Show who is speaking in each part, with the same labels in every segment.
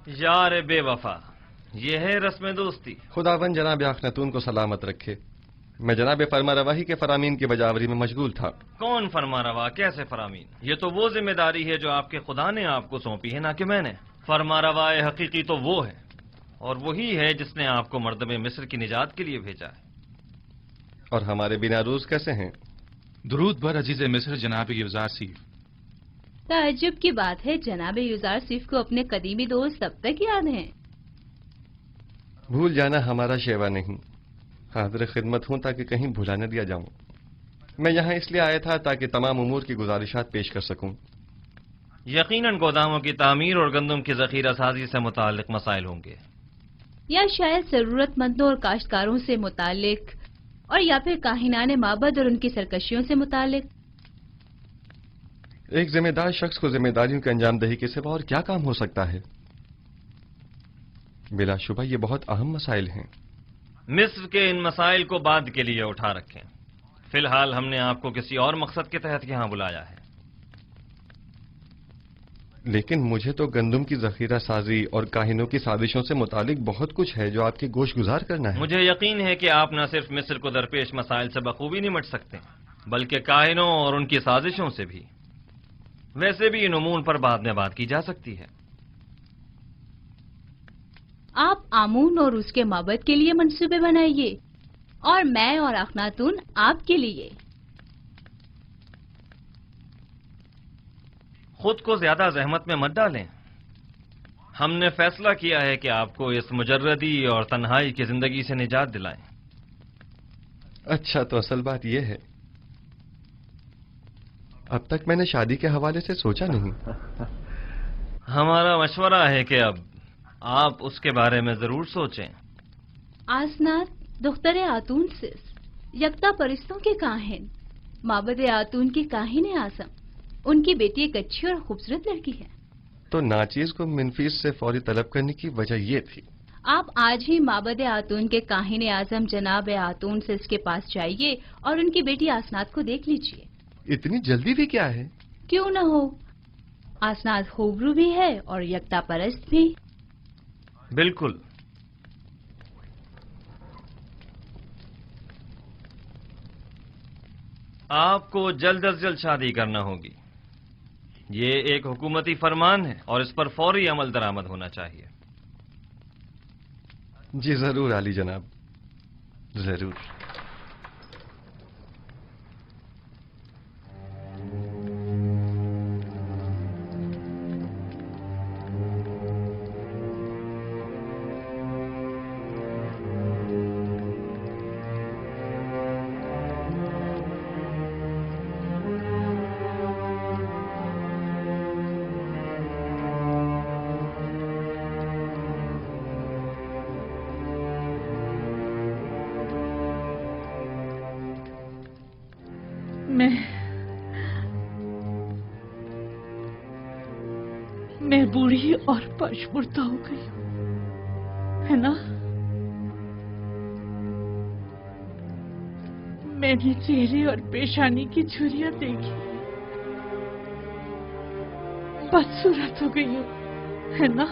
Speaker 1: यार बेवफा, ये है रस्म दोस्ती।
Speaker 2: खुदावन जनाब अखनातून को सलामत रखे। मैं जनाब फरमारवाही के फरामीन की बजावरी में मशगूल था।
Speaker 1: कौन फरमारवा, कैसे फरामीन? ये तो वो जिम्मेदारी है जो आपके खुदा ने आपको सौंपी है, ना कि मैंने। फरमारवाए हकीकी तो वो है, और वही है जिसने आपको मर्दमे मिस्र की निजात के लिए भेजा है।
Speaker 2: और हमारे बिना रूज कैसे हैं?
Speaker 3: दुरूद बर अजीज मिस्र जनाब यूजारसीफ।
Speaker 4: ताज्जुब की बात है, जनाब यूजारसीफ को अपने कदीमी दोस्त तब तक याद हैं।
Speaker 2: भूल जाना हमारा शेवा नहीं, हाजिर खिदमत हूं ताकि कहीं भुला न दिया जाऊं। मैं यहाँ इसलिए आया था ताकि तमाम उमूर की गुजारिशात पेश कर सकूं।
Speaker 1: यकीनन गोदामों की तामीर और गंदम की जखीरा साजी से मुताल्लिक मसाइल होंगे,
Speaker 4: या शायद जरूरतमंदों और काश्तकारों से मुतालिक, और या फिर काहिनाने माबद और उनकी सरकशियों से मुतालिक।
Speaker 2: एक जिम्मेदार शख्स को जिम्मेदारियों की अंजाम दही के सिवा और क्या काम हो सकता है? बिलाशुबा ये बहुत अहम मसाइल हैं।
Speaker 1: मिस्र के इन मसाइल को बाद के लिए उठा रखें। फिलहाल हमने आपको किसी और मकसद के तहत यहाँ बुलाया है।
Speaker 2: लेकिन मुझे तो गंदम की जखीरा साजी और काहिनों की साजिशों से मुतालिक बहुत कुछ है जो आपके गोश गुजार करना है।
Speaker 1: मुझे यकीन है कि आप न सिर्फ मिस्र को दरपेश मसाइल से बखूबी निमट सकते, बल्कि काहिनों और उनकी साजिशों से भी। वैसे भी इन उमूर पर बाद में बात की जा सकती है।
Speaker 4: आप आमून और उसके माबद के लिए मंसूबे बनाइए, और मैं और अखनातून आपके लिए।
Speaker 1: खुद को ज्यादा जहमत में मत डालें। हमने फैसला किया है कि आपको इस मुजर्रदी और तन्हाई की जिंदगी से निजात दिलाएं।
Speaker 2: अच्छा, तो असल बात यह है, अब तक मैंने शादी के हवाले से सोचा नहीं।
Speaker 1: हमारा मशवरा है कि अब आप उसके बारे में जरूर सोचें।
Speaker 4: आसनात दुख्तरे आतून सिस, यकता परिस्तों के काहिन, माबद आतून की काहिन आजम। उनकी बेटी एक अच्छी और खूबसूरत लड़की है।
Speaker 2: तो नाचीज को मिनफीस से फौरी तलब करने की वजह ये थी।
Speaker 4: आप आज ही माबद आतून के काहिन आजम जनाब आतून सिस के पास जाइए और उनकी बेटी आसनात को देख लीजिए।
Speaker 2: इतनी जल्दी भी क्या है?
Speaker 4: क्यों न हो, आसनात खूबरू भी है और यकता परस्त भी।
Speaker 1: बिल्कुल। आपको जल्द अज जल्द शादी करना होगी। ये एक हुकूमती फरमान है और इस पर फौरी अमल दरामद होना चाहिए।
Speaker 2: जी जरूर आली जनाब, जरूर।
Speaker 5: मैं बूढ़ी और पशमुर्दा हो गई हूँ, है ना? मैंने चेहरे और पेशानी की झुर्रियां देखी, बदसूरत हो गई हूँ, है ना?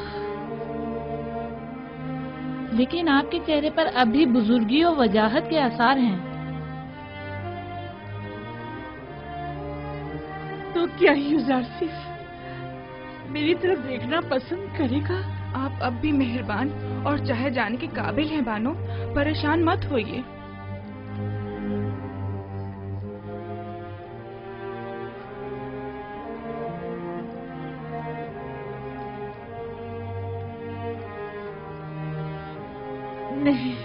Speaker 6: लेकिन आपके चेहरे पर अभी बुजुर्गी और वजाहत के आसार हैं।
Speaker 5: तो क्या यूजारसीफ मेरी तरफ देखना पसंद करेगा?
Speaker 7: आप अब भी मेहरबान और चाहे जाने के काबिल हैं बानो, परेशान मत होइए।
Speaker 5: नहीं,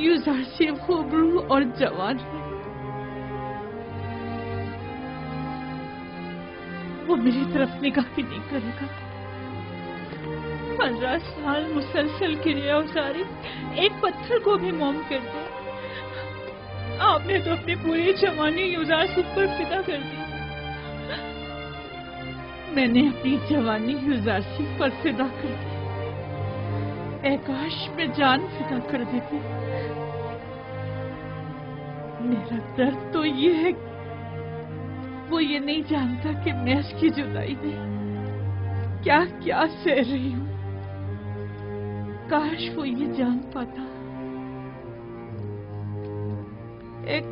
Speaker 5: यूजारसीफ खूबरू और जवान है। वो मेरी तरफ निगाह भी नहीं करेगा। 15 साल मुसलसल क्रिया उसारी एक पत्थर को भी मोम कर दिया। आपने तो अपनी पूरी जवानी यूजारसीफ पर फिदा कर दी। मैंने अपनी जवानी यूजारसीफ पर फिदा कर दी। काश में जान फिदा कर देती। मेरा दर्द तो ये है, वो ये नहीं जानता कि मैं इसकी जुदाई में क्या क्या सह रही हूँ। काश वो ये जान पाता,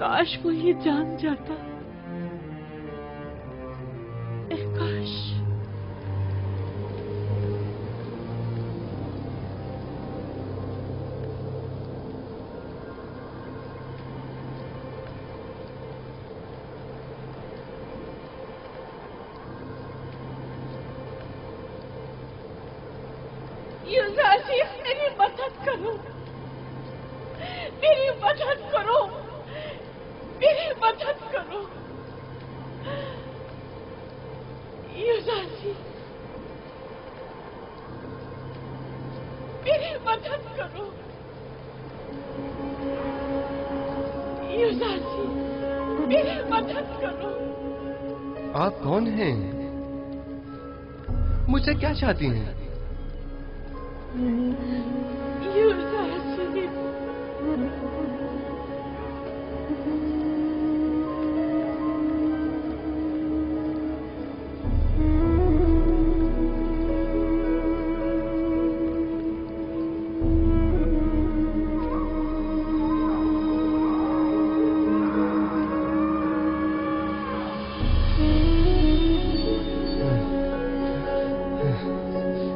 Speaker 5: काश वो ये जान जाता, काश। युवराजी, मेरी मदद करो, मेरी मदद करो, मेरी मदद करो। युवराजी, मेरी मदद करो। युवराजी, मेरी मदद करो।
Speaker 2: आप कौन हैं? मुझसे क्या चाहती हैं?
Speaker 5: युवराजी,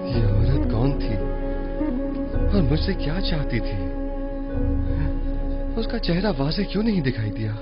Speaker 2: ये औरत कौन थी और मुझसे क्या चाहती थी? उसका चेहरा वाज़ेह क्यों नहीं दिखाई दिया?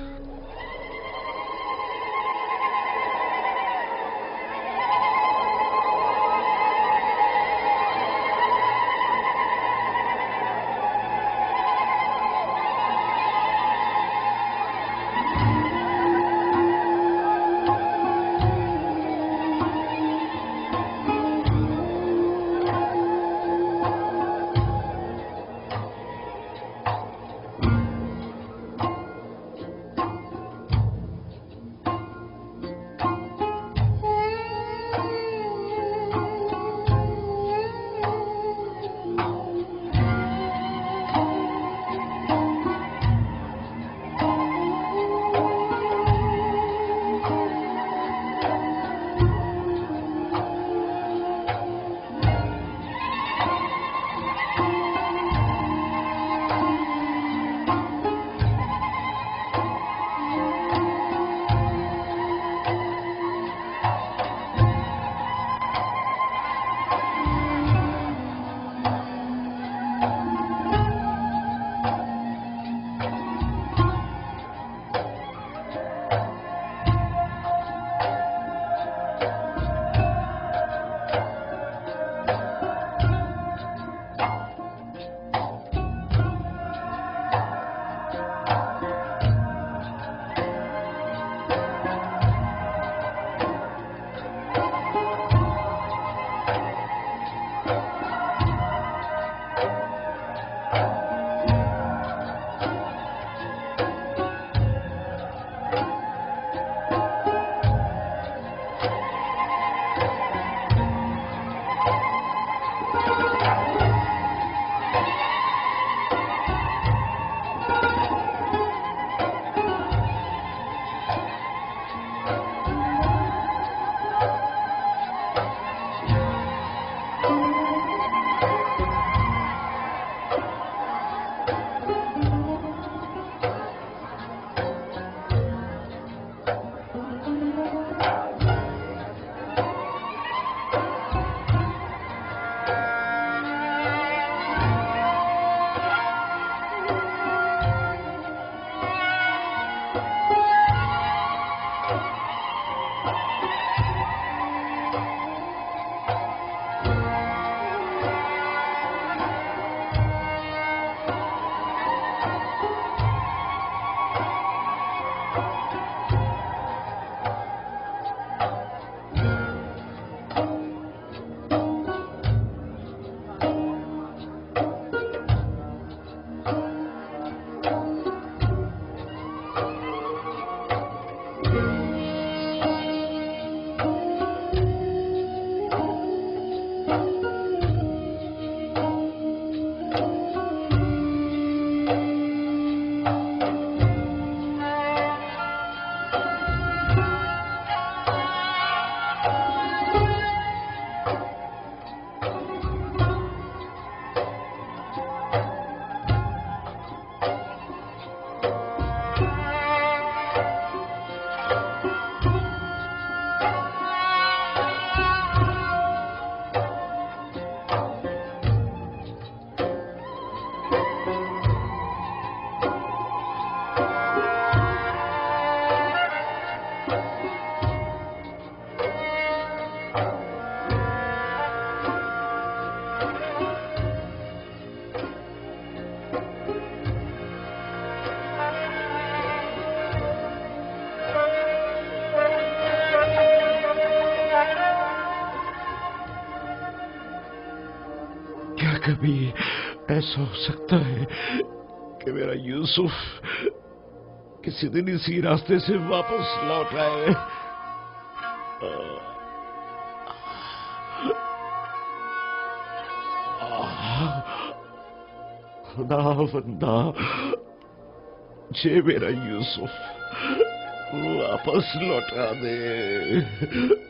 Speaker 8: कभी ऐसा हो सकता है कि मेरा यूसुफ किसी दिन इसी रास्ते से वापस लौट आए। खुदावंदा, जे मेरा यूसुफ वापस लौटा दे।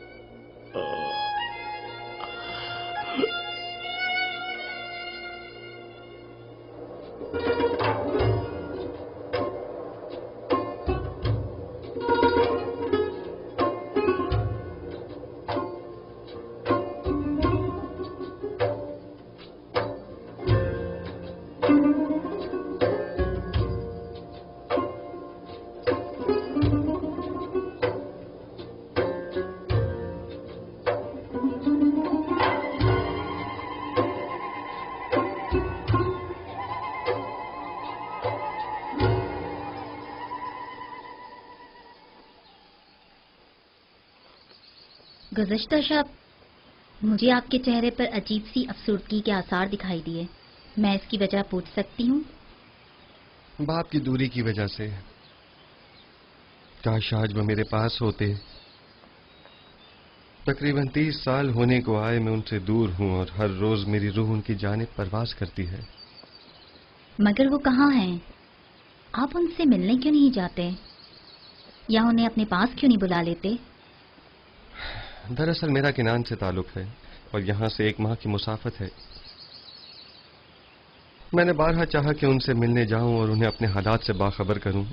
Speaker 9: गुज़श्ता शब मुझे आपके चेहरे पर अजीब सी अफसुर्दगी के आसार दिखाई दिए। मैं इसकी वजह पूछ सकती हूँ?
Speaker 2: बाप की दूरी की वजह से। काश आज वो मेरे पास होते। तकरीबन 30 साल होने को आए मैं उनसे दूर हूँ और हर रोज मेरी रूह उनकी जानिब परवास करती है।
Speaker 9: मगर वो कहाँ हैं? आप उनसे मिलने क्यों नहीं जाते या उन्हें अपने पास क्यों नहीं बुला लेते?
Speaker 2: दरअसल मेरा किनान से ताल्लुक है और यहाँ से 1 माह की मुसाफत है। मैंने बारहा चाहा कि उनसे मिलने जाऊं और उन्हें अपने हालात से बाखबर करूं,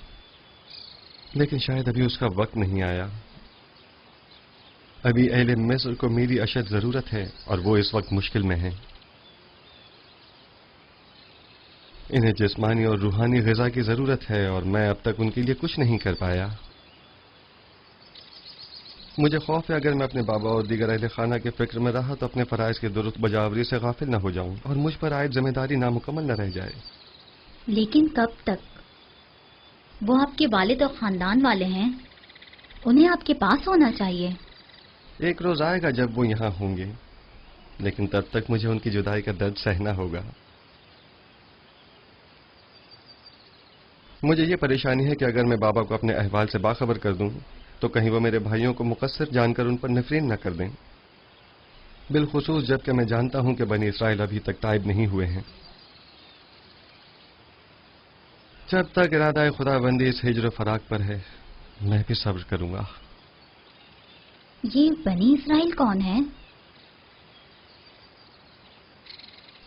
Speaker 2: लेकिन शायद अभी उसका वक्त नहीं आया। अभी अहले मिस्र को मेरी अशद जरूरत है और वो इस वक्त मुश्किल में हैं। इन्हें जिस्मानी और रूहानी ग़िज़ा की जरूरत है और मैं अब तक उनके लिए कुछ नहीं कर पाया। मुझे खौफ है अगर मैं अपने बाबा और दीगर अहले खाना के फिक्र में रहा तो अपने फराइज के दुरुस्त बजावरी से गाफिल न हो जाऊं और मुझ पर आयद जिम्मेदारी नामुकम्मल न रह जाए।
Speaker 9: लेकिन कब तक? वो आपके वालिद और खानदान वाले हैं, उन्हें आपके पास होना चाहिए।
Speaker 2: एक रोज आएगा जब वो यहाँ होंगे, लेकिन तब तक मुझे उनकी जुदाई का दर्द सहना होगा। मुझे ये परेशानी है कि अगर मैं बाबा को अपने अहवाल से बाखबर कर दूं तो कहीं वो मेरे भाइयों को मुकस्सिर जानकर उन पर नफरीन न कर दें, बिलखुसूस जबकि मैं जानता हूं कि बनी इसराइल अभी तक ताइब नहीं हुए हैं। जब तक इरादा खुदाबंदी इस हिज्र फराक पर है मैं भी सब्र करूंगा।
Speaker 9: ये बनी इसराइल कौन है?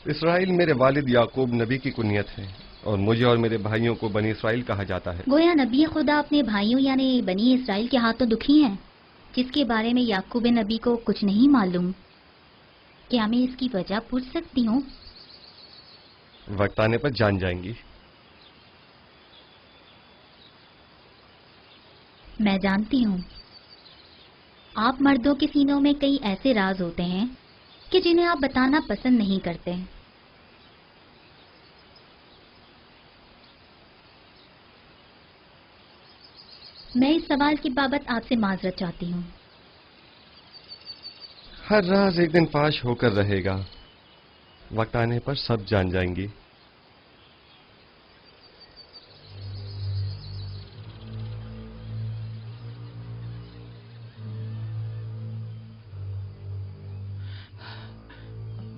Speaker 2: इसराइल मेरे वालिद याकूब नबी की कुनियत है और मुझे और मेरे भाइयों को बनी इसराइल कहा जाता है।
Speaker 9: गोया नबी खुदा अपने भाइयों यानी बनी इसराइल के हाथों दुखी हैं, जिसके बारे में याकूब नबी को कुछ नहीं मालूम। क्या मैं इसकी वजह पूछ सकती हूँ?
Speaker 2: वक्त आने पर जान जाएंगी।
Speaker 9: मैं जानती हूँ आप मर्दों के सीनों में कई ऐसे राज होते हैं कि जिन्हें आप बताना पसंद नहीं करते। मैं इस सवाल की बाबत आपसे माजरत चाहती हूँ।
Speaker 2: हर राज एक दिन फाश होकर रहेगा, वक्त आने पर सब जान जाएंगी।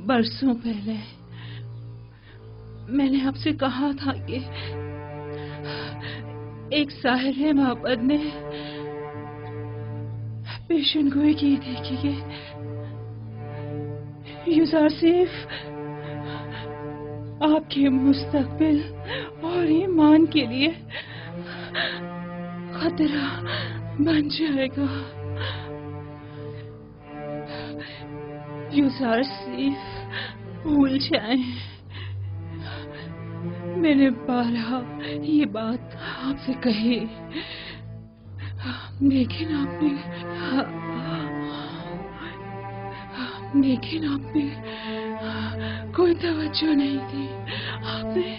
Speaker 5: बरसों पहले मैंने आपसे कहा था कि एक साहिर मोहब्बत ने पेशन गोई की थी कि यूसुफ आपके मुस्तकबिल और ईमान के लिए खतरा बन जाएगा। यूसुफ भूल जाए। मैंने बारहा ये बात आपसे कही, लेकिन आपने कोई तवज्जो नहीं दी। आपने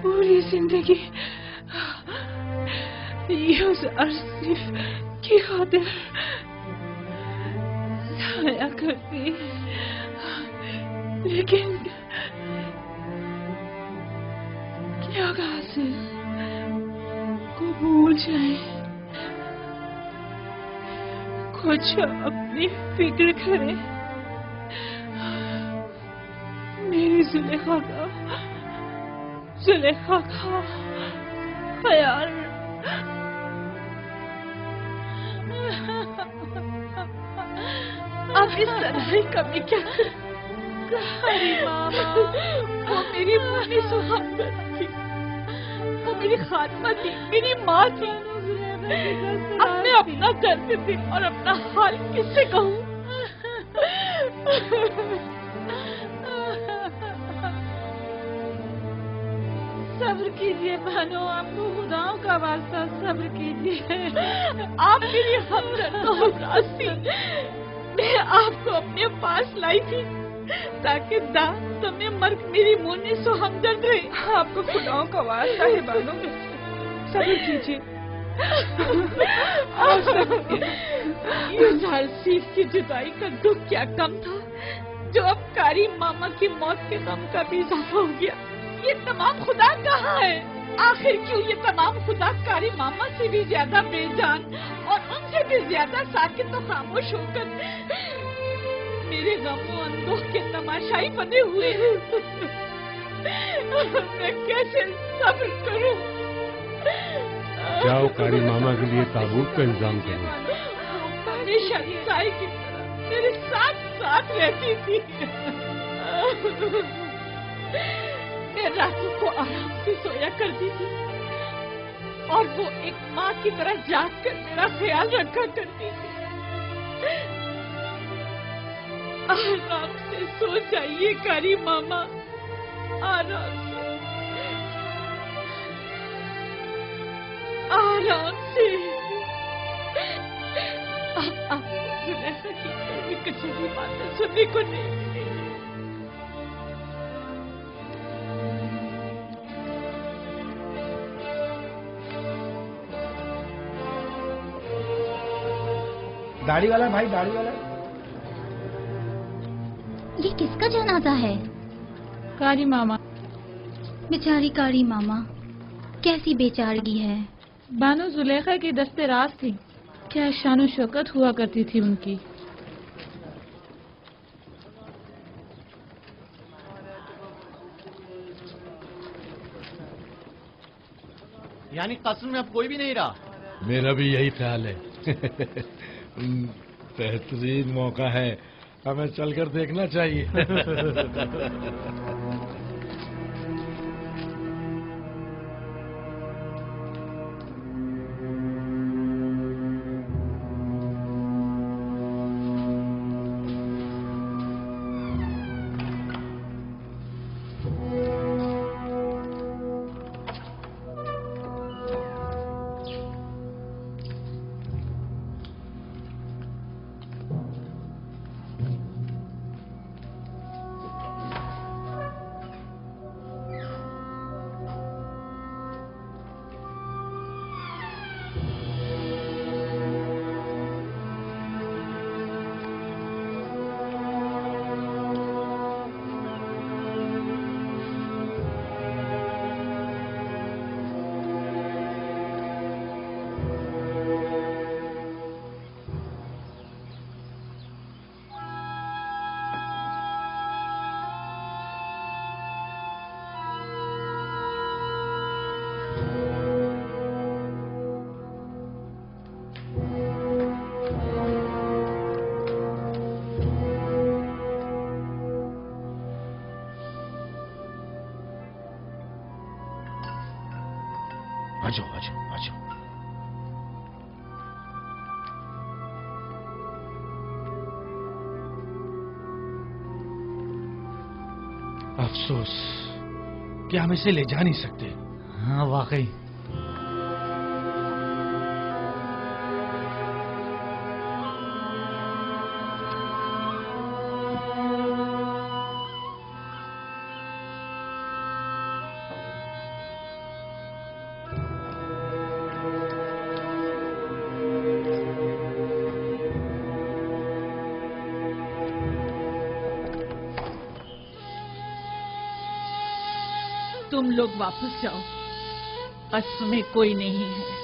Speaker 5: पूरी जिंदगी यूसुफ की खातिर जाया कर दी। लेकिन क्या कासिम को भूल जाए, कुछ अपनी फिक्र करे, मेरी जुलेखा का ख्याल। अब इस लड़ाई का मैं क्या करूं? अरे मामा, वो मेरी मुन्नी सुहागन थी, वो मेरी खात्मा थी, मेरी माँ थी। अब मैं अपना दर्द थी और अपना हाल किससे कहूँ? सब्र कीजिए बहनों, आपको खुदाओं का वास्ता सब्र कीजिए। आप मेरी हमदर्द को हमराज थी। मैं आपको अपने पास लाई थी ताकि समय मर्ग मेरी मुन्नी सो हमदर्द रहे।
Speaker 7: आपको खुदाओं का वास्ता है बानो, सब्र कीजिए।
Speaker 5: युजार सीफ की जुदाई का दुख क्या कम था, जो अब कारी मामा की मौत के गम का भी इजाफा हो गया। ये तमाम खुदा कहाँ है? आखिर क्यों ये तमाम खुदा कारी मामा से भी ज्यादा बेजान और उनसे भी ज्यादा साकित तो खामोश होकर मेरे गमों अंदोह के तमाशाई बने हुए हैं। मैं कैसे सब्र करूं?
Speaker 8: जाओ कारी मामा के लिए ताबूत का इंतजाम करो।
Speaker 5: हमेशा साई की तरह मेरे साथ साथ रहती थी। मैं रातों को आराम से सोया करती थी और वो एक माँ की तरह जाग कर मेरा ख्याल रखा करती थी। आराम से सो जाइए कारी मामा, आराम से, आराम से। अब आपको जुलेखा की कभी कचरी बातें सुनने को नहीं मिलेगी।
Speaker 10: दाढ़ी वाला भाई, दाढ़ी वाला।
Speaker 9: ये किसका जनाजा है?
Speaker 6: कारी मामा।
Speaker 9: बेचारी कारी मामा, कैसी बेचारगी है।
Speaker 6: बानो जुलेखा की दस्ते राज थी, क्या शान शौकत हुआ करती थी उनकी।
Speaker 10: यानी कस्म में अब कोई भी नहीं रहा।
Speaker 8: मेरा भी यही ख्याल है। बेहतरीन मौका है, हमें चलकर देखना चाहिए। आजो आजो आजो। अफसोस कि हम इसे ले जा नहीं सकते।
Speaker 10: हाँ वाकई।
Speaker 5: तुम लोग वापस जाओ, कस्र में कोई नहीं है।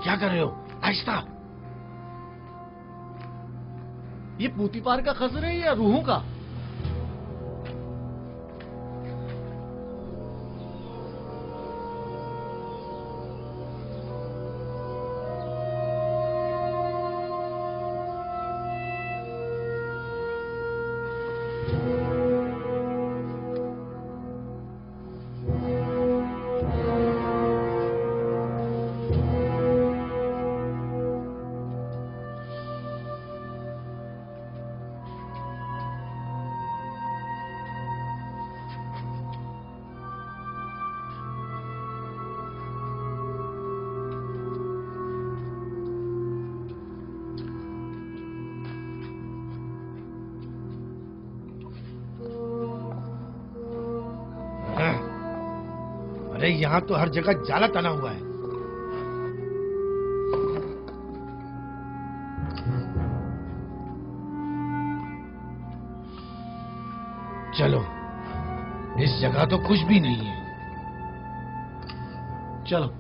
Speaker 8: क्या कर रहे हो? आहिस्ता।
Speaker 10: ये पूतीपार का खसर है या रूहों का?
Speaker 8: अरे यहाँ तो हर जगह जाला तना हुआ है। चलो, इस जगह तो कुछ भी नहीं है। चलो।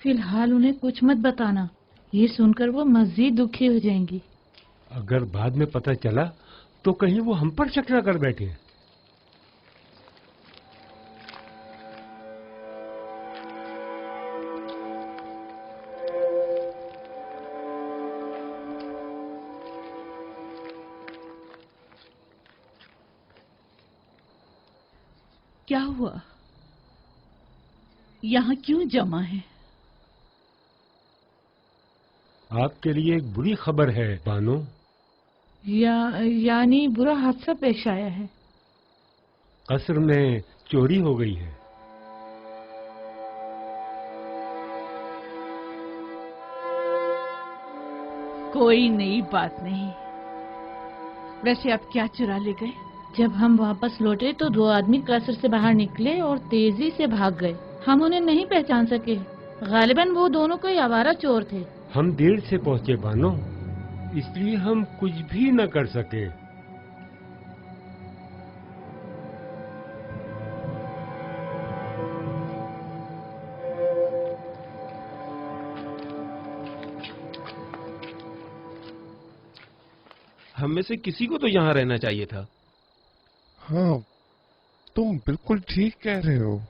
Speaker 6: फिलहाल उन्हें कुछ मत बताना, ये सुनकर वो मजीद दुखी हो जाएंगी।
Speaker 11: अगर बाद में पता चला तो कहीं वो हम पर शक न कर बैठे।
Speaker 5: क्या हुआ? यहाँ क्यों जमा है?
Speaker 11: आपके लिए एक बुरी खबर है बानो।
Speaker 6: यानी बुरा हादसा पेश आया है।
Speaker 11: कसर में चोरी हो गई है।
Speaker 5: कोई नई बात नहीं। वैसे आप क्या चुरा ले गए?
Speaker 6: जब हम वापस लौटे तो 2 आदमी कसर से बाहर निकले और तेजी से भाग गए। हम उन्हें नहीं पहचान सके। गालिबन वो दोनों कोई आवारा चोर थे।
Speaker 11: हम देर से पहुंचे बानो, इसलिए हम कुछ भी न कर सके।
Speaker 12: हम में से किसी को तो यहाँ रहना चाहिए था।
Speaker 8: हाँ, तुम बिल्कुल ठीक कह रहे हो।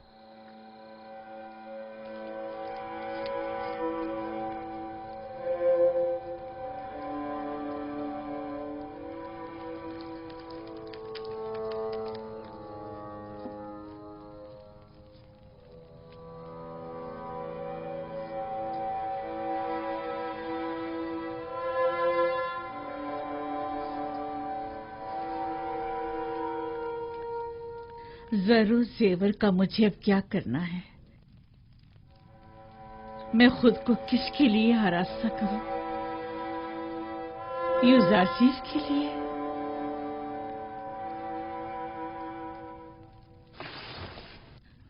Speaker 5: जरूर जेवर का मुझे अब क्या करना है। मैं खुद को किसके लिए आरास्ता करूं? यूजारसीस के लिए?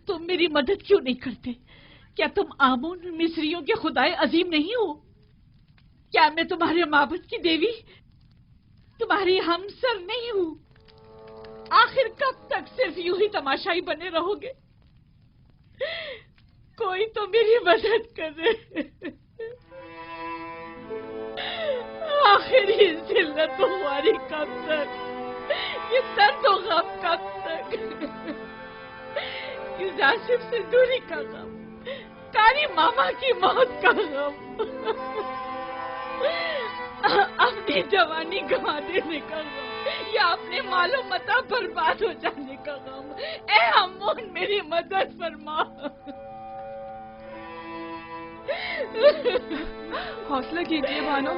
Speaker 5: तुम मेरी मदद क्यों नहीं करते? क्या तुम आमून मिस्रियों के खुदाए अजीम नहीं हो? क्या मैं तुम्हारे माबूद की देवी, तुम्हारी हमसर नहीं हूं? आखिर कब तक सिर्फ यूं ही तमाशाई बने रहोगे? कोई तो मेरी मदद करे। आखिर ये जिल्लत हमारी कब तक, ये दर्द और गम कब तक? यूजासिफ से दूरी का गम, कारी मामा की मौत का गम, अपनी जवानी गंवा देने का गम, या अपने मालो मता बर्बाद हो जाने का गम। ए अम्मून, मेरी मदद फरमा।
Speaker 7: हौसला कीजिए बानो।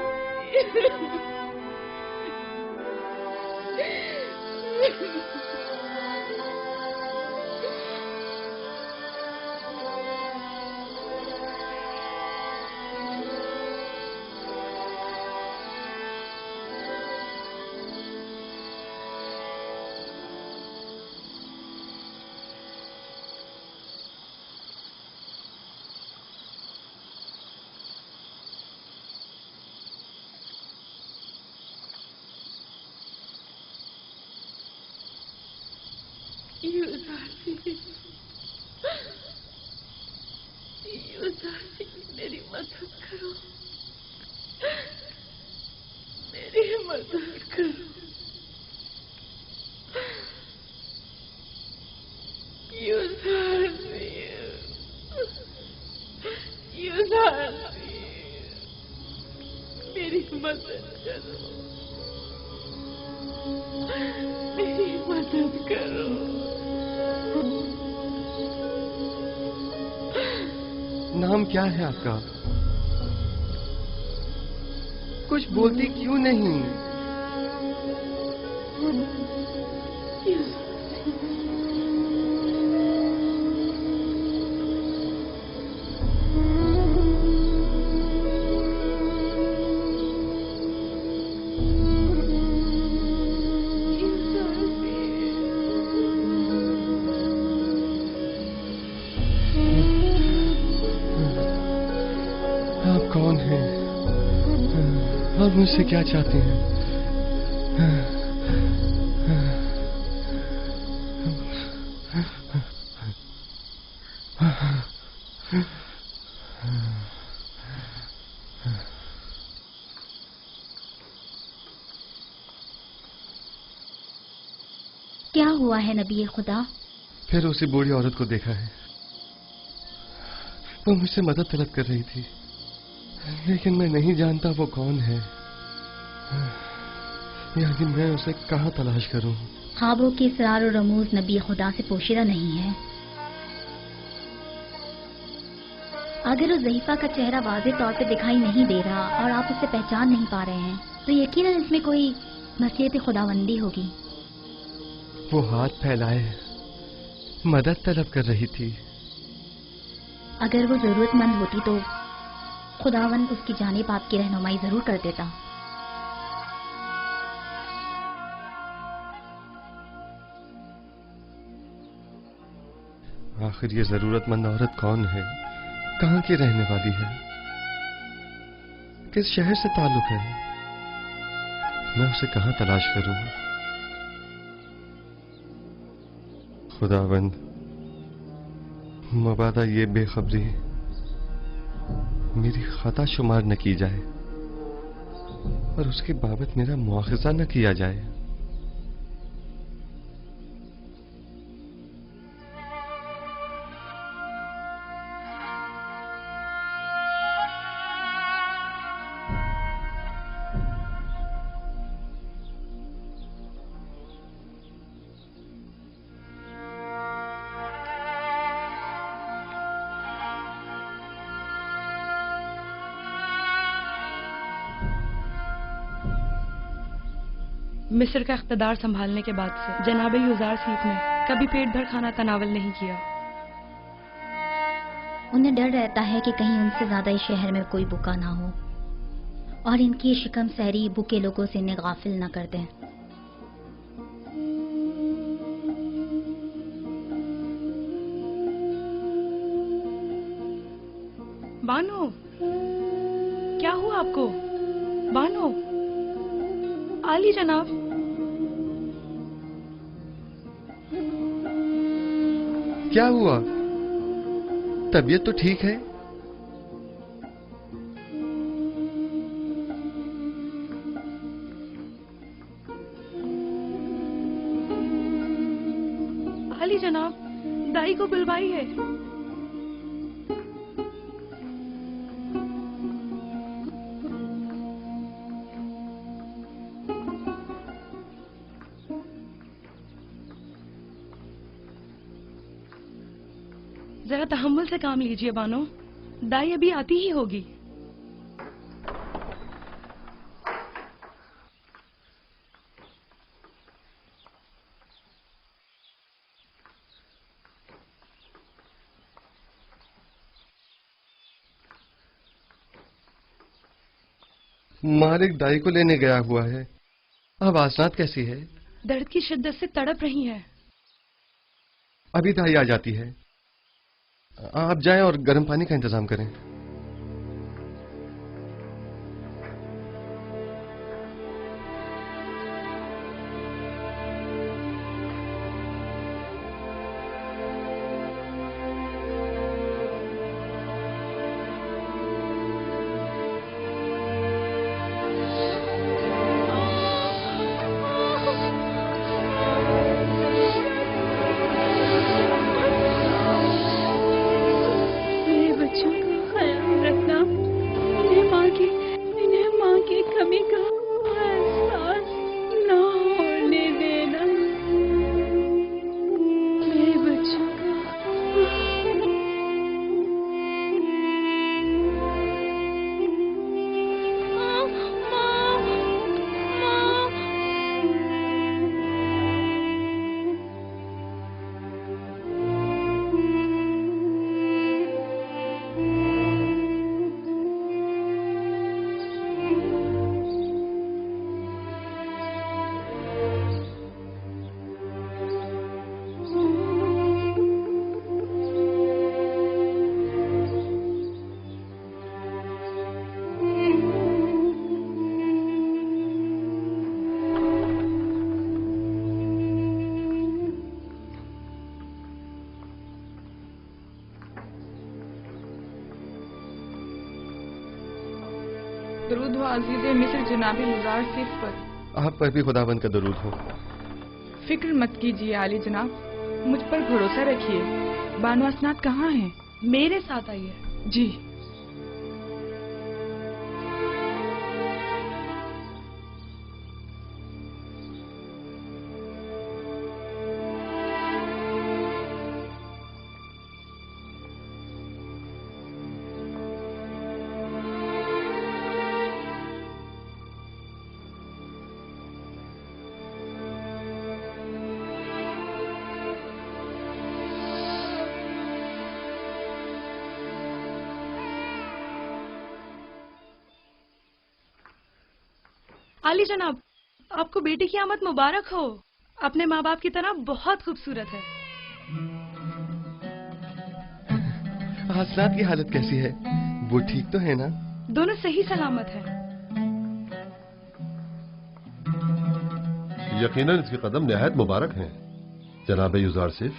Speaker 5: मेरी मदद करो, मेरी मदद करो। मेरी मदद करो, मेरी मदद करो।
Speaker 2: नाम क्या है आपका? कुछ बोलती क्यों नहीं? कौन है और मुझसे क्या चाहते हैं?
Speaker 9: क्या हुआ है नबी खुदा?
Speaker 2: फिर उसी बूढ़ी औरत को देखा है। वो मुझसे मदद तलब कर रही थी, लेकिन मैं नहीं जानता वो कौन है। यानी मैं उसे कहाँ तलाश करूं?
Speaker 9: ख्वाबों के इसरार और रमूज नबी खुदा से पोशीदा नहीं है। अगर उस ज़हीफा का चेहरा वाज़ेह तौर पे दिखाई नहीं दे रहा और आप उसे पहचान नहीं पा रहे हैं, तो यकीनन इसमें कोई नसीहत खुदावंदी होगी।
Speaker 2: वो हाथ फैलाए मदद तलब कर रही थी।
Speaker 9: अगर वो जरूरतमंद होती तो खुदावन उसकी जानिब आपकी रहनुमाई जरूर कर देता।
Speaker 2: आखिर ये जरूरतमंद औरत कौन है, कहाँ की रहने वाली है, किस शहर से ताल्लुक है? मैं उसे कहाँ तलाश करूं? खुदावंद, मबादा ये बेखबरी मेरी खता शुमार न की जाए और उसके बाबत मेरा मुआखजा न किया जाए।
Speaker 7: मिस्र का इख्तदार संभालने के बाद से जनाब युजार सीफ ने कभी पेट भर खाना तनावल नहीं किया।
Speaker 9: उन्हें डर रहता है कि कहीं उनसे ज्यादा इस शहर में कोई भूखा ना हो और इनकी शिकम सहरी भूखे लोगों से इन्हें गाफिल न कर दें।
Speaker 7: बानो, क्या हुआ आपको? बानो, आली जनाब।
Speaker 2: क्या हुआ? तबीयत तो ठीक है?
Speaker 7: आली जनाब, दाई को बुलवाई है। जरा तहम्मुल से काम लीजिए बानो, दाई अभी आती ही होगी।
Speaker 2: मालिक दाई को लेने गया हुआ है। अब आसनात कैसी है?
Speaker 7: दर्द की शिद्दत से तड़प रही है।
Speaker 2: अभी दाई आ जाती है। आप जाएं और गर्म पानी का इंतजाम करें।
Speaker 7: दरूद हो अजीज़े मिस्र जनाब युजार सीफ पर।
Speaker 2: आप पर भी खुदावंद का दरूद हो।
Speaker 7: फिक्र मत कीजिए आली जनाब, मुझ पर भरोसा रखिए। बानो असनाद कहाँ हैं? मेरे साथ आइए। जी। आली जनाब, आपको बेटी की आमद मुबारक हो। अपने माँ बाप की तरह बहुत खूबसूरत है।
Speaker 2: हसनात की हालत कैसी है? वो ठीक तो है ना?
Speaker 7: दोनों सही सलामत है।
Speaker 13: यकीनन इसके कदम निहायत मुबारक हैं, जनाब युजारसिफ।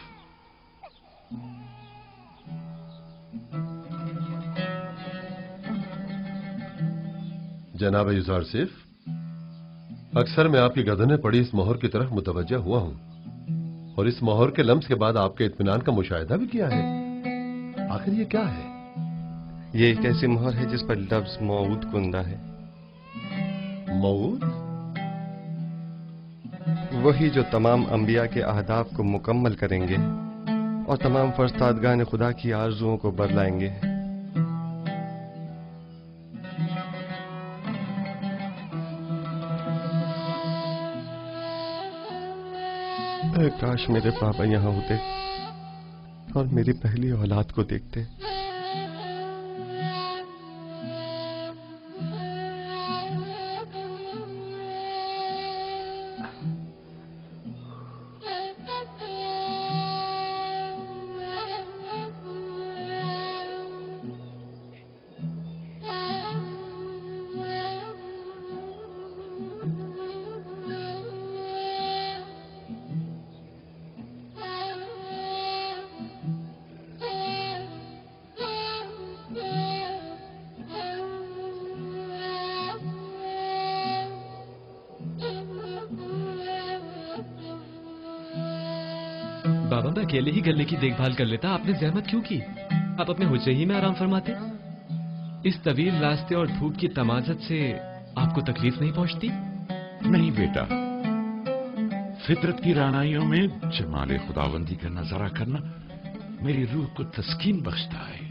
Speaker 13: जनाब युजारसिफ, अक्सर मैं आपकी गर्दन में पड़ी इस मोहर की तरफ मुतवज्जा हुआ हूं और इस मोहर के लम्स के बाद आपके इत्मीनान का मुशाहिदा भी किया है। आखिर ये क्या है?
Speaker 2: ये एक ऐसी मोहर है जिस पर लफ्ज मौऊद कुंदा है।
Speaker 13: मौऊद?
Speaker 2: वही जो तमाम अंबिया के अहदाफ को मुकम्मल करेंगे और तमाम फरस्तादगान खुदा की आरजुओं को बदलाएंगे। काश मेरे पापा यहाँ होते और मेरी पहली औलाद को देखते।
Speaker 14: बाबा, मैं अकेले ही गले की देखभाल कर लेता, आपने जहमत क्यों की? आप अपने हुज्जे ही में आराम फरमाते। इस तवील रास्ते और धूप की तमाजत से आपको तकलीफ नहीं पहुंचती?
Speaker 8: नहीं बेटा, फितरत की रानाइयों में जमाले खुदाबंदी का नजारा करना मेरी रूह को तस्कीन बख्शता है।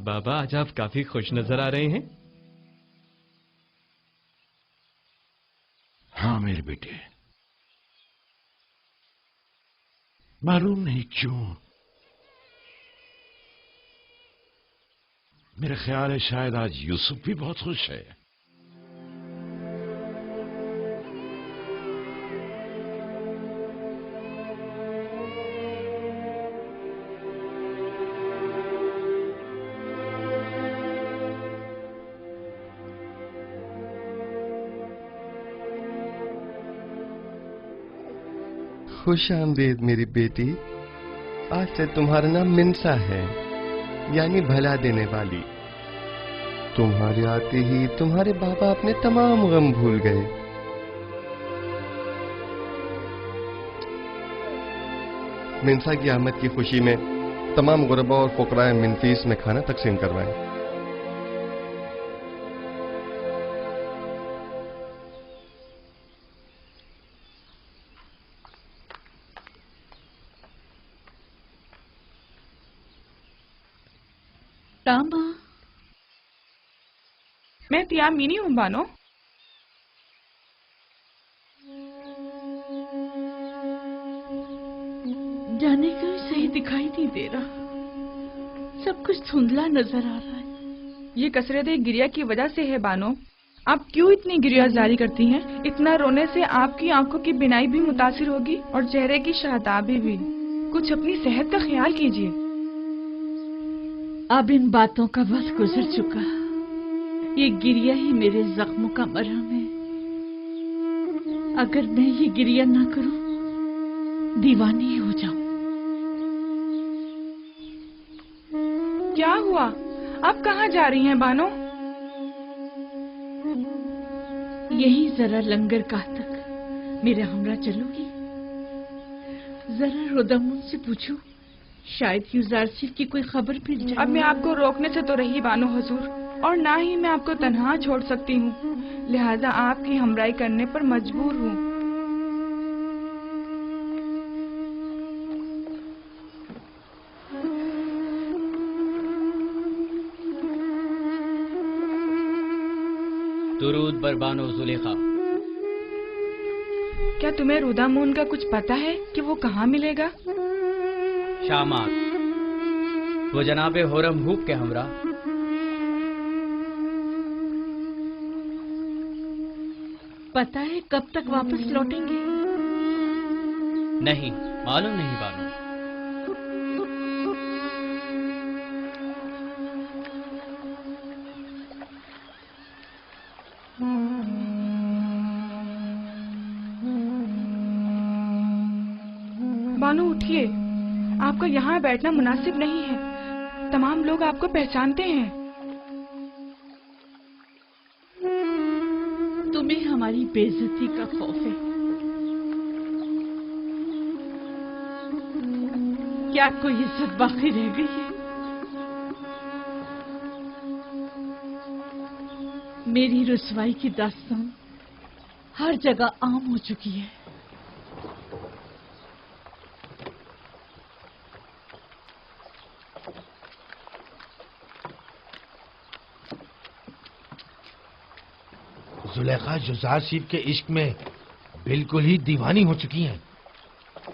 Speaker 14: बाबा, आज आप काफी खुश नजर आ रहे हैं।
Speaker 8: हाँ मेरे बेटे, मालूम नहीं क्यों मेरा ख्याल है शायद आज यूसुफ भी बहुत खुश है।
Speaker 2: खुश आमदीद मेरी बेटी। आज से तुम्हारा नाम मिन्सा है, यानी भला देने वाली। तुम्हारे आते ही तुम्हारे बाबा अपने तमाम गम भूल गए। मिन्सा की आमद की खुशी में तमाम गुरबा और फुकराए मिनफीस में खाना तकसीम करवाएं।
Speaker 7: रामा, मैं तियामीनी हूँ बानो।
Speaker 6: जाने क्यों सही दिखाई नहीं दे रहा, सब कुछ धुंधला नजर आ रहा है।
Speaker 7: ये कसरत गिरिया की वजह से है बानो। आप क्यों इतनी गिरिया जारी करती हैं? इतना रोने से आपकी आंखों की बिनाई भी मुतासिर होगी और चेहरे की शादाबी भी। कुछ अपनी सेहत का ख्याल कीजिए।
Speaker 6: अब इन बातों का वक्त गुजर चुका, ये गिरिया ही मेरे जख्मों का मरहम है। अगर मैं ये गिरिया ना करूं, दीवानी हो जाऊं।
Speaker 7: क्या हुआ? आप कहाँ जा रही हैं बानो?
Speaker 6: यही जरा लंगरगाह तक मेरे हमरा चलोगी? जरा रोदमुन से पूछूं, शायद युजारसिफ की कोई खबर मिल जाए।
Speaker 7: अब मैं आपको रोकने से तो रही बानो हुजूर, और ना ही मैं आपको तन्हा छोड़ सकती हूँ, लिहाजा आपकी हमराही करने पर मजबूर हूँ।
Speaker 10: दुरूद बर बानो जुलेखा।
Speaker 7: क्या तुम्हें रुदामून का कुछ पता है कि वो कहाँ मिलेगा?
Speaker 10: शामात, वो जनाबे होरम हूब के हमरा।
Speaker 6: पता है कब तक वापस लौटेंगे?
Speaker 10: नहीं, मालूम नहीं बानो।
Speaker 7: बानो उठिए, आपका यहाँ बैठना मुनासिब नहीं है। तमाम लोग आपको पहचानते हैं।
Speaker 6: तुम्हें हमारी बेइज्जती का खौफ है। क्या कोई इज्जत बाकी रह गई है? मेरी रुसवाई की दास्तान हर जगह आम हो चुकी है।
Speaker 8: जुलेखा युजार सीफ के इश्क में बिल्कुल ही दीवानी हो चुकी हैं।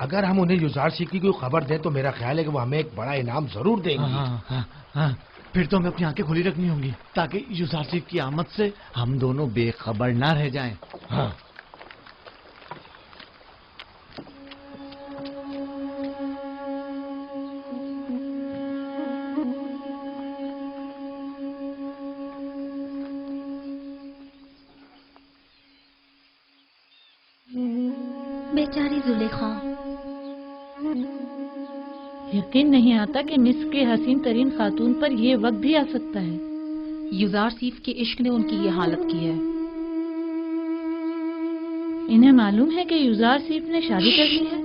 Speaker 8: अगर हम उन्हें युजार सीफ की कोई खबर दें तो मेरा ख्याल है कि वो हमें एक बड़ा इनाम जरूर देंगे।
Speaker 10: हाँ, फिर तो हमें अपनी आंखें खुली रखनी होंगी ताकि युजार सीफ की आमद से हम दोनों बेखबर ना रह जाएं।
Speaker 8: हाँ।
Speaker 9: बेचारी जुलेखा।
Speaker 6: यकीन नहीं आता कि मिस्र के हसीन तरीन खातून पर यह वक्त भी आ सकता है।
Speaker 15: युजार सीफ के इश्क ने उनकी ये हालत की है।
Speaker 6: इन्हें मालूम है कि युजार सीफ ने शादी कर ली है?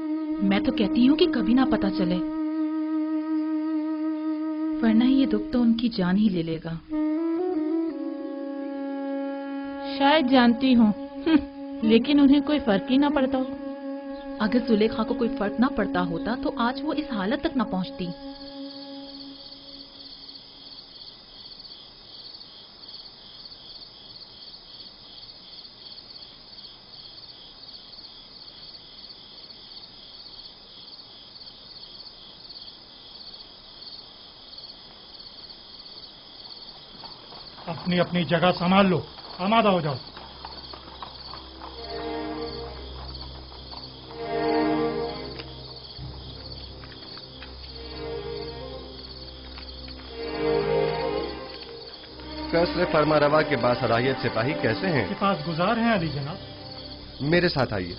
Speaker 15: मैं तो कहती हूँ कि कभी ना पता चले, वरना ये दुख तो उनकी जान ही ले लेगा।
Speaker 6: शायद जानती हूँ, लेकिन उन्हें कोई फर्क ही ना पड़ता हो।
Speaker 15: अगर जुलेखा को कोई फर्क ना पड़ता होता तो आज वो इस हालत तक ना पहुंचती।
Speaker 16: अपनी अपनी जगह संभाल लो, आमादा हो जाओ।
Speaker 2: कसर फरमा रवा के बासलाहियत सिपाही कैसे हैं?
Speaker 16: के पास गुजार हैं अली जनाब।
Speaker 2: मेरे साथ आइए।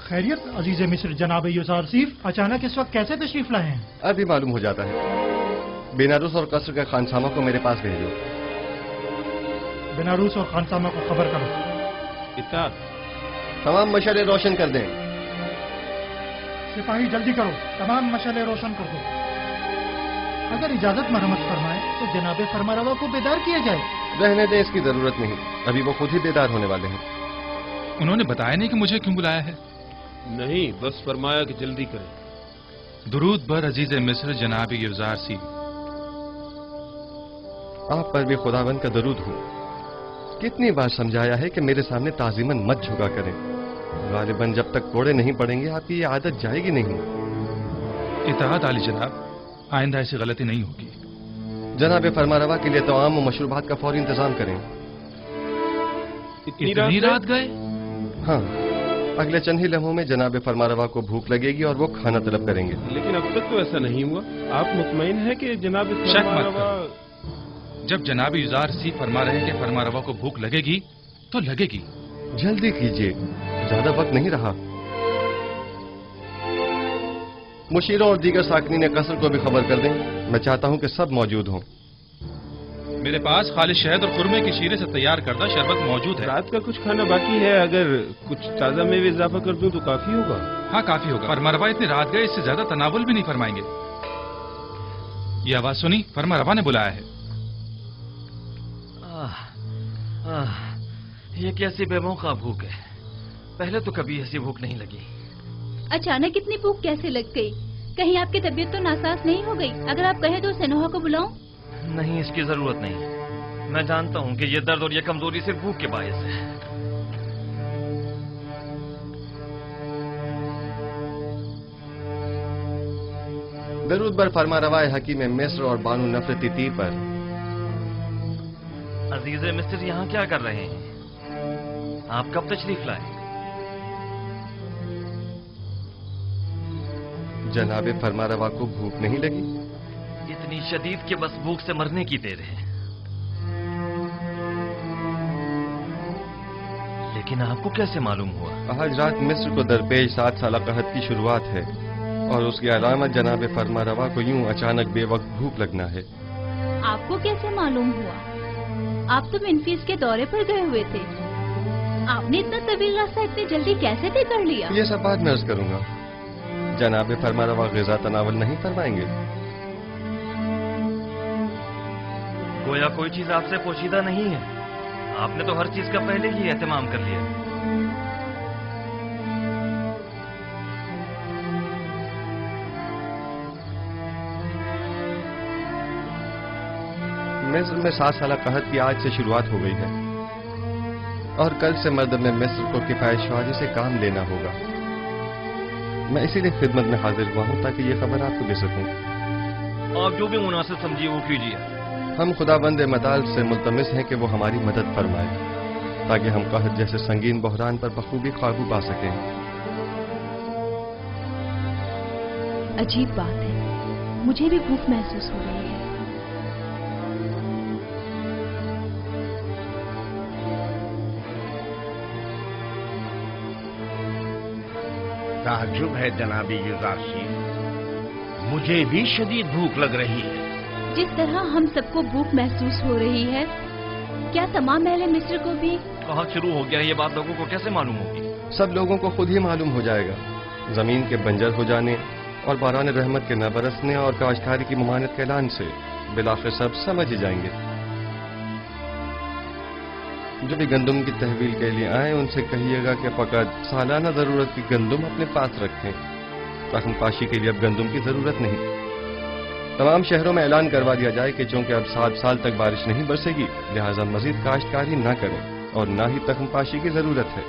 Speaker 16: खैरियत अजीज मिस्र जनाब युजार सीफ, अचानक इस वक्त कैसे तशरीफ लाए हैं?
Speaker 2: अभी मालूम हो जाता है। बेनारूस और कसर का खानसामा को मेरे पास भेजो।
Speaker 16: बेनारूस और खानसामा को खबर करो।
Speaker 12: इत्ताद।
Speaker 2: तमाम मशले रोशन कर दें।
Speaker 16: सिपाही जल्दी करो, तमाम मशले रोशन कर दो। अगर इजाजत मरहमत फरमाए तो जनाब फरमारवा को बेदार किया जाए।
Speaker 2: रहने दें, इसकी जरूरत नहीं। अभी वो खुद ही बेदार होने वाले हैं।
Speaker 3: उन्होंने बताया नहीं कि मुझे क्यों बुलाया है?
Speaker 12: नहीं, बस फरमाया कि जल्दी करें।
Speaker 3: दुरूद बर अजीज मिस्र जनाब युजार सीफ।
Speaker 2: आप पर भी खुदावंद का दरूद हो। कितनी बार समझाया है कि मेरे सामने ताजीमन मत झुका करें। गालिबन जब तक कोड़े नहीं पड़ेंगे आपकी ये आदत जाएगी नहीं।
Speaker 3: इत्तेहाद आली जनाब, आइंदा ऐसी गलती नहीं होगी।
Speaker 2: जनाब फरमारवा के लिए तमाम मशरूबात का फौरी इंतजाम करें।
Speaker 3: इतनी रात गए?
Speaker 2: हाँ, अगले चंद ही लम्हों में जनाब फरमारवा को भूख लगेगी और वो खाना तलब करेंगे।
Speaker 12: लेकिन अब तक तो ऐसा नहीं हुआ। आप मुतमईन है कि जनाब फरमारवा?
Speaker 3: जब जनाब युजार सीफ फरमा रहे हैं कि फरमारवा को भूख लगेगी तो लगेगी।
Speaker 2: जल्दी कीजिए, ज्यादा वक्त नहीं रहा। मुशीरों और दीगर साकनीन कसर को भी खबर कर दें। मैं चाहता हूं कि सब मौजूद हों।
Speaker 3: मेरे पास खालिद शहद और खुरमे की शीरे से तैयार करदा शरबत मौजूद है।
Speaker 12: रात का कुछ खाना बाकी है, अगर कुछ ताजा मेवे इजाफा कर दूं तो काफी होगा।
Speaker 3: हाँ, काफी होगा। फरमारवा इतनी रात गए, इससे ज्यादा तनावुल भी नहीं फरमाएंगे। ये आवाज सुनी? फरमारवा ने बुलाया है।
Speaker 1: ये कैसी बेमौका भूख है। पहले तो कभी ऐसी भूख नहीं लगी।
Speaker 4: अचानक इतनी भूख कैसे लग गई? कहीं आपकी तबीयत तो नासाज नहीं हो गई? अगर आप कहें तो सेनोहा को बुलाऊं?
Speaker 1: नहीं, इसकी जरूरत नहीं। मैं जानता हूँ कि ये दर्द और ये कमजोरी सिर्फ भूख के बायस है।
Speaker 2: दरूद बर फरमारवा हकीम मिस्र और बानू नफरती ती पर।
Speaker 1: अजीज मिस्र यहाँ क्या कर रहे हैं? आप कब तशरीफ लाए?
Speaker 2: जनाबे फरमारवा को भूख नहीं लगी?
Speaker 1: इतनी शदीद के बस भूख से मरने की देर है। लेकिन आपको कैसे मालूम हुआ?
Speaker 2: आज रात मिस्र को दरपेश 7 साल कहत की शुरुआत है और उसकी अलामत जनाबे फरमारवा को यूं अचानक बेवक्त भूख लगना है।
Speaker 4: आपको कैसे मालूम हुआ? आप तो मेम्फिस के दौरे पर गए हुए थे। आपने इतना तवील रास्ता इतनी जल्दी कैसे तय कर लिया?
Speaker 2: ये सब बाद में अर्ज करूंगा। जनाबे फरमारवा ग़िज़ा तनावल नहीं फरमाएंगे?
Speaker 1: गोया कोई चीज आपसे पोशीदा नहीं है। आपने तो हर चीज का पहले ही एहतमाम कर लिया।
Speaker 2: मिस्र में 7 साल कहत की आज से शुरुआत हो गई है और कल से मर्द में मिस्र को किफायतशवारी से काम लेना होगा। मैं इसीलिए खिदमत में हाजिर हुआ हूँ ताकि ये खबर आपको दे सकूं।
Speaker 1: आप जो भी मुनासिब समझिए वो कीजिए।
Speaker 2: हम खुदाबंद मताल से मुल्तमिस हैं कि वो हमारी मदद फरमाए ताकि हम कहत जैसे संगीन बहरान पर बखूबी काबू पा सकें।
Speaker 4: अजीब बात है, मुझे भी भूख महसूस हो रही है।
Speaker 8: ताज्जुब है जनाबी युज़ारशीफ, मुझे भी शदीद भूख लग रही है।
Speaker 4: जिस तरह हम सबको भूख महसूस हो रही है, क्या तमाम अहले मिस्र को भी?
Speaker 1: कहाँ शुरू हो गया ये बात, लोगों को कैसे मालूम होगी?
Speaker 2: सब लोगों को खुद ही मालूम हो जाएगा। जमीन के बंजर हो जाने और बारान रहमत के न बरसने और काश्तकारी की ममानत के ऐलान से बिलाखिर सब समझ ही जाएंगे। जो भी गंदुम की तहवील के लिए आए उनसे कहिएगा कि फकत सालाना जरूरत की गंदुम अपने पास रखें। रकम पाशी के लिए अब गंदुम की जरूरत नहीं। तमाम शहरों में ऐलान करवा दिया जाए कि चूंकि अब 7 साल तक बारिश नहीं बरसेगी, लिहाजा मजीद काश्तकारी न करें और न ही तख्म पाशी की जरूरत है।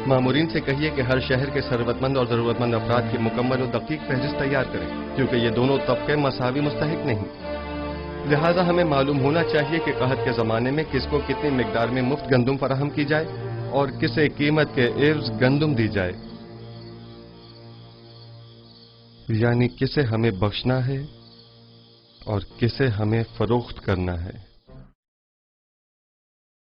Speaker 2: मामूरीन से कहिए कि हर शहर के सरवतमंद और जरूरतमंद अफराद की मुकम्मल और दकीक फहरिस्त तैयार करें, क्योंकि ये दोनों तबके मसावी मुस्तहिक नहीं। लिहाजा हमें मालूम होना चाहिए कि कहत के जमाने में किसको कितनी मिकदार में मुफ्त गंदुम फराहम की जाए और किसे कीमत के एवज गंदुम दी जाए, यानी किसे हमें बख्शना है और किसे हमें फरोख्त करना है।